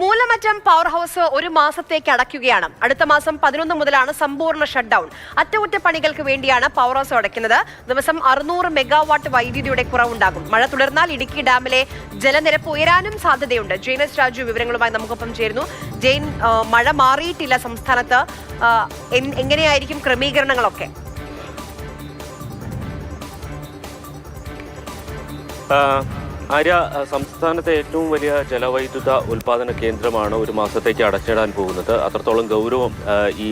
Moolamattom power house ഒരു മാസത്തേക്ക് അടയ്ക്കുകയാണ്. അടുത്ത മാസം 11 മുതലാണ് സമ്പൂർണ്ണ ഷട്ട് ഡൗൺ. അറ്റകുറ്റപ്പണികൾക്ക് വേണ്ടിയാണ് പവർ ഹൗസ് അടയ്ക്കുന്നത്. ദിവസം 600 മെഗാവാട്ട് വൈദ്യുതിയുടെ കുറവുണ്ടാകും. മഴ തുടർന്നാൽ ഇടുക്കി ഡാമിലെ ജലനിരപ്പ് ഉയരാനും സാധ്യതയുണ്ട്. ജെയിൻ എസ് രാജു വിവരങ്ങളുമായി നമുക്കൊപ്പം ചേരുന്നു. ജെയിൻ, മഴ മാറിയിട്ടില്ല സംസ്ഥാനത്ത്. എങ്ങനെയായിരിക്കും ക്രമീകരണങ്ങളൊക്കെ? ആര്യ, സംസ്ഥാനത്തെ ഏറ്റവും വലിയ ജലവൈദ്യുത ഉൽപാദന കേന്ദ്രമാണ് ഒരു മാസത്തേക്ക് അടച്ചിടാൻ പോകുന്നത്. അത്രത്തോളം ഗൗരവം ഈ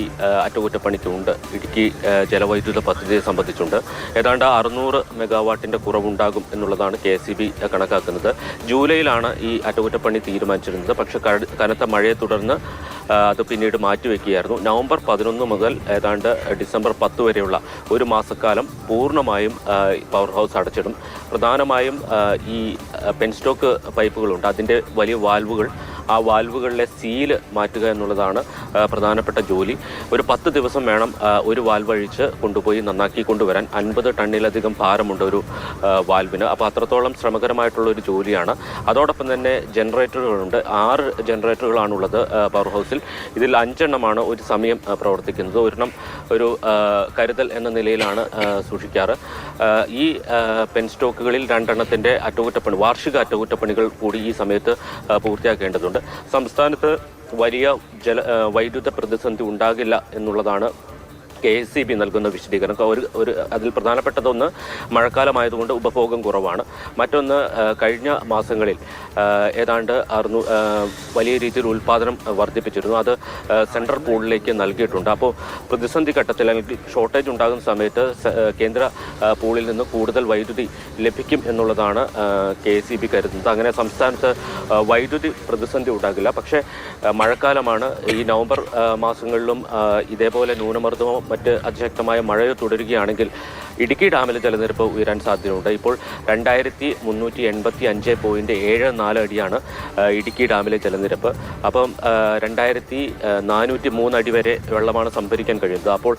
അറ്റകുറ്റപ്പണിക്കുണ്ട്. ഇടുക്കി ജലവൈദ്യുത പദ്ധതിയെ സംബന്ധിച്ചുണ്ട്. ഏതാണ്ട് 600 മെഗാവാട്ടിൻ്റെ കുറവുണ്ടാകും എന്നുള്ളതാണ് KSEB കണക്കാക്കുന്നത്. ജൂലൈയിലാണ് ഈ അറ്റകുറ്റപ്പണി തീരുമാനിച്ചിരുന്നത്. പക്ഷേ കനത്ത മഴയെ തുടർന്ന് അത് പിന്നീട് മാറ്റിവെക്കുകയായിരുന്നു. നവംബർ 11 മുതൽ ഏതാണ്ട് ഡിസംബർ 10 വരെയുള്ള ഒരു മാസക്കാലം പൂർണ്ണമായും പവർ ഹൗസ് അടച്ചിടും. പ്രധാനമായും ഈ പെൻസ്റ്റോക്ക് പൈപ്പുകളുണ്ട്, അതിൻ്റെ വലിയ വാൽവുകൾ, ആ വാൽവുകളിലെ സീല് മാറ്റുക എന്നുള്ളതാണ് പ്രധാനപ്പെട്ട ജോലി. ഒരു 10 ദിവസം വേണം ഒരു വാൽവ് അഴിച്ച് കൊണ്ടുപോയി നന്നാക്കി കൊണ്ടുവരാൻ. 50 ടണ്ണിലധികം ഭാരമുണ്ട് ഒരു വാൽവിന്. അപ്പോൾ അത്രത്തോളം ശ്രമകരമായിട്ടുള്ള ഒരു ജോലിയാണ്. അതോടൊപ്പം തന്നെ ജനറേറ്ററുകളുണ്ട്. 6 ജനറേറ്ററുകളാണുള്ളത് പവർ ഹൗസിൽ. ഇതിൽ 5 എണ്ണമാണ് ഒരു സമയം പ്രവർത്തിക്കുന്നത്. ഒരെണ്ണം ഒരു കരുതൽ എന്ന നിലയിലാണ് സൂക്ഷിക്കാറ്. ഈ പെൻസ്റ്റോക്കുകളിൽ 2 എണ്ണത്തിൻ്റെ വാർഷിക അറ്റകുറ്റപ്പണികൾ കൂടി ഈ സമയത്ത് പൂർത്തിയാക്കേണ്ടതുണ്ട്. സംസ്ഥാനത്ത് വലിയ വൈദ്യുത പ്രതിസന്ധി ഉണ്ടാകില്ല എന്നുള്ളതാണ് KSEB നൽകുന്ന വിശദീകരണം. അതിൽ പ്രധാനപ്പെട്ടതൊന്ന് മഴക്കാലമായതുകൊണ്ട് ഉപഭോഗം കുറവാണ്. മറ്റൊന്ന്, കഴിഞ്ഞ മാസങ്ങളിൽ ഏതാണ്ട് വലിയ രീതിയിൽ ഉൽപ്പാദനം വർദ്ധിപ്പിച്ചിരുന്നു. അത് സെൻട്രൽ പൂളിലേക്ക് നൽകിയിട്ടുണ്ട്. അപ്പോൾ പ്രതിസന്ധി ഘട്ടത്തിൽ അല്ലെങ്കിൽ ഷോർട്ടേജ് ഉണ്ടാകുന്ന സമയത്ത് കേന്ദ്ര പൂളിൽ നിന്ന് കൂടുതൽ വൈദ്യുതി ലഭിക്കും എന്നുള്ളതാണ് KSEB കരുതുന്നത്. അങ്ങനെ സംസ്ഥാനത്ത് വൈദ്യുതി പ്രതിസന്ധി ഉണ്ടാകില്ല. പക്ഷേ മഴക്കാലമാണ്. ഈ നവംബർ മാസങ്ങളിലും ഇതേപോലെ ന്യൂനമർദ്ദമോ മറ്റ് അതിശക്തമായ മഴയോ തുടരുകയാണെങ്കിൽ ഇടുക്കി ഡാമിലെ ജലനിരപ്പ് ഉയരാൻ സാധ്യതയുണ്ട്. ഇപ്പോൾ 2385.74 അടിയാണ് ഇടുക്കി ഡാമിലെ ജലനിരപ്പ്. അപ്പം 2403 അടി വരെ വെള്ളമാണ് സംഭരിക്കാൻ കഴിയുന്നത്. അപ്പോൾ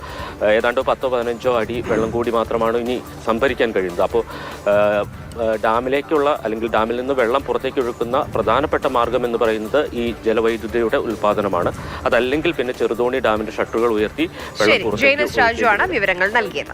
ഏതാണ്ട് 10-15 അടി വെള്ളം കൂടി മാത്രമാണ് ഇനി സംഭരിക്കാൻ കഴിയുന്നത്. അപ്പോൾ ഡാമിലേക്കുള്ള അല്ലെങ്കിൽ ഡാമിൽ നിന്ന് വെള്ളം പുറത്തേക്ക് ഒഴുക്കുന്ന പ്രധാനപ്പെട്ട മാർഗം എന്ന് പറയുന്നത് ഈ ജലവൈദ്യുതിയുടെ ഉൽപ്പാദനമാണ്. അതല്ലെങ്കിൽ പിന്നെ ചെറുതോണി ഡാമിന്റെ ഷട്ടറുകൾ ഉയർത്തി വെള്ളം പുറത്തേക്ക് വിവരങ്ങൾ നൽകിയത്.